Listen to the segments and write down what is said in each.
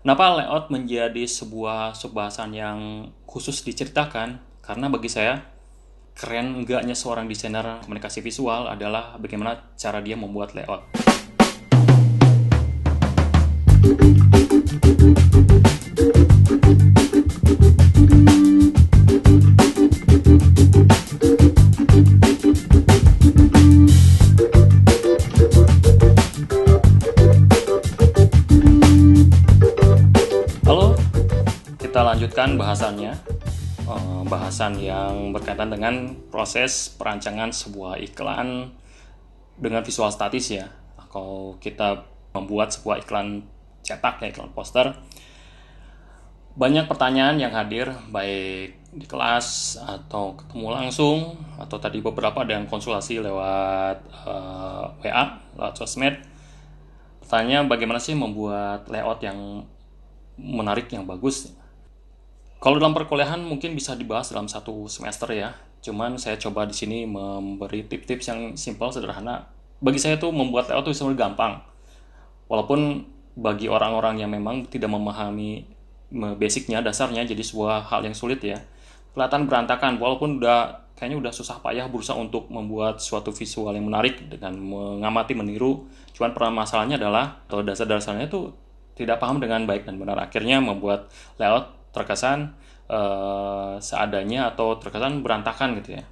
Kenapa layout menjadi sebuah bahasan yang khusus diceritakan? Karena bagi saya, keren enggaknya seorang desainer komunikasi visual adalah bagaimana cara dia membuat layout. Halo, kita lanjutkan bahasannya. Bahasan yang berkaitan dengan proses perancangan sebuah iklan dengan visual statis ya. Kalau kita membuat sebuah iklan cetak ya, iklan poster, banyak pertanyaan yang hadir baik di kelas atau ketemu langsung atau tadi beberapa ada yang konsultasi lewat WA, lewat sosmed. Pertanyaan bagaimana sih membuat layout yang menarik, yang bagus. Kalau dalam perkuliahan mungkin bisa dibahas dalam satu semester ya. Cuman saya coba di sini memberi tips-tips yang simpel, sederhana. Bagi saya tuh membuat layout itu sebenarnya gampang. Walaupun bagi orang-orang yang memang tidak memahami basicnya, dasarnya, jadi sebuah hal yang sulit ya. Kelihatan berantakan, walaupun kayaknya udah susah payah berusaha untuk membuat suatu visual yang menarik dengan mengamati, meniru. Cuman masalahnya adalah, atau dasar-dasarnya itu tidak paham dengan baik dan benar. Akhirnya membuat layout terkesan seadanya atau terkesan berantakan gitu ya.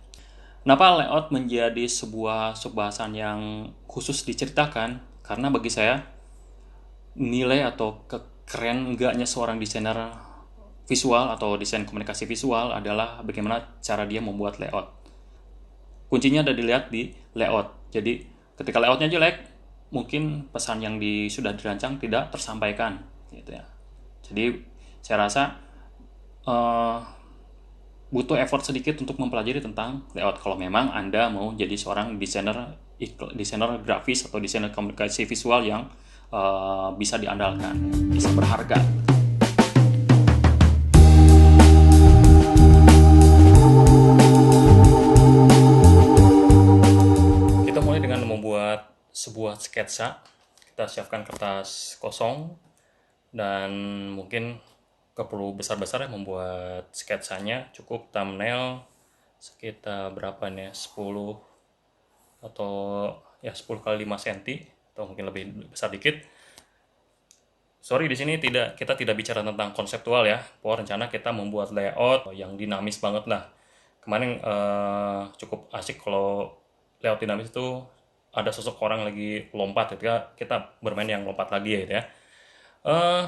Kenapa layout menjadi sebuah bahasan yang khusus diceritakan? Karena bagi saya, nilai atau keren enggaknya seorang desainer visual atau desain komunikasi visual adalah bagaimana cara dia membuat layout. Kuncinya ada dilihat di layout. Jadi ketika layoutnya jelek, mungkin pesan yang sudah dirancang tidak tersampaikan gitu ya. Jadi saya rasa uh, butuh effort sedikit untuk mempelajari tentang layout kalau memang Anda mau jadi seorang desainer grafis atau desainer komunikasi visual yang bisa diandalkan, bisa berharga. Kita mulai dengan membuat sebuah sketsa. Kita siapkan kertas kosong dan mungkin gak perlu besar-besar ya membuat sketsanya. Cukup thumbnail sekitar berapa nih, 10 atau ya 10 kali 5 cm atau mungkin lebih besar dikit. Sorry, di sini kita tidak bicara tentang konseptual ya. Pokoknya rencana kita membuat layout yang dinamis banget lah. Kemarin cukup asik kalau layout dinamis itu ada sosok orang lagi lompat, ketika kita bermain yang lompat lagi ya gitu ya. Eh,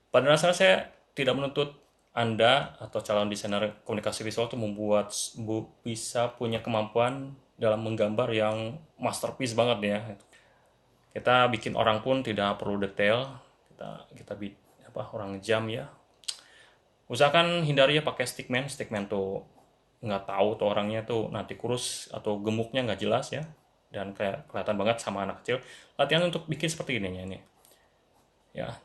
Pada dasarnya saya tidak menuntut Anda atau calon desainer komunikasi visual itu bisa punya kemampuan dalam menggambar yang masterpiece banget ya. Kita bikin orang pun tidak perlu detail. Kita orang jam ya. Usahakan hindari ya pakai stickman. Stickman tuh nggak tahu tuh orangnya tuh nanti kurus atau gemuknya nggak jelas ya. Dan kayak kelihatan banget sama anak kecil. Latihan untuk bikin seperti ini nih. Ya,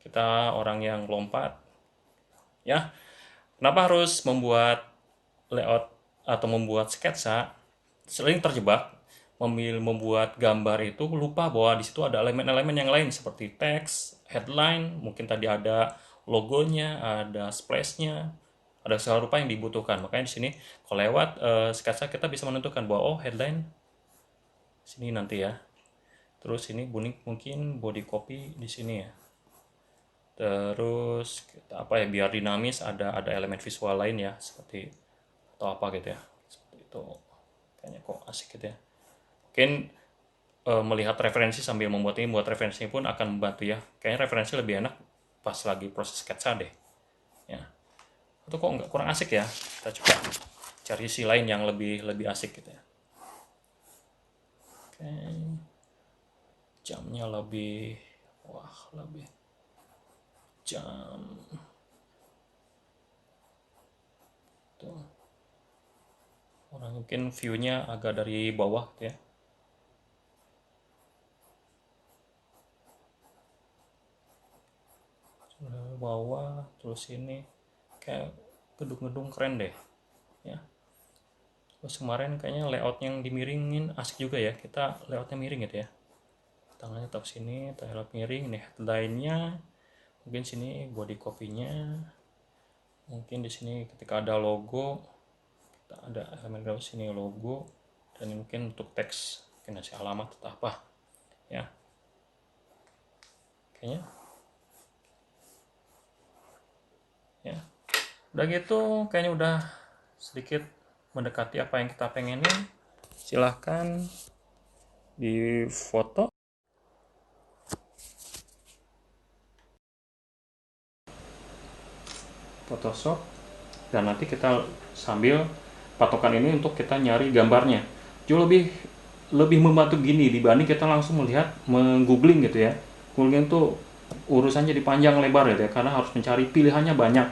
kita orang yang lompat ya. Kenapa harus membuat layout atau membuat sketsa? Sering terjebak membuat gambar itu lupa bahwa di situ ada elemen-elemen yang lain seperti teks, headline, mungkin tadi ada logonya, ada splashnya, ada segala rupa yang dibutuhkan. Makanya di sini kalau lewat sketsa kita bisa menentukan bahwa headline sini nanti ya. Terus ini mungkin body copy di sini ya. Terus apa ya, biar dinamis ada elemen visual lain ya, seperti atau apa gitu ya, seperti itu. Kayaknya kok asik gitu ya. Mungkin melihat referensi sambil membuat ini, buat referensinya pun akan membantu ya. Kayaknya referensi lebih enak pas lagi proses sketsa deh ya. Atau kok nggak, kurang asik ya, kita coba cari sisi lain yang lebih asik gitu ya. Oke, jamnya lebih jam tuh. Orang mungkin view-nya agak dari bawah gitu ya. Bawah terus ini kayak gedung-gedung keren deh ya. Terus kemarin kayaknya layout yang dimiringin asik juga ya, kita layoutnya miring gitu ya, tangannya tetap sini, layout miring. Nih headline-nya Mungkin sini body copy-nya, mungkin di sini ketika ada logo, kita ada elemen grafis sini logo, dan mungkin untuk teks mungkin ngasih alamat atau apa ya. Kayaknya ya udah gitu, kayaknya udah sedikit mendekati apa yang kita pengenin. Silahkan di foto Photoshop, dan nanti kita sambil patokan ini untuk kita nyari gambarnya. Jauh lebih membantu gini dibanding kita langsung melihat menggoogling gitu ya. Googling tuh urusannya jadi panjang lebar ya, karena harus mencari pilihannya banyak.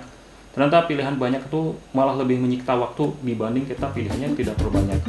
Ternyata pilihan banyak itu malah lebih menyita waktu dibanding kita pilihannya tidak terlalu banyak.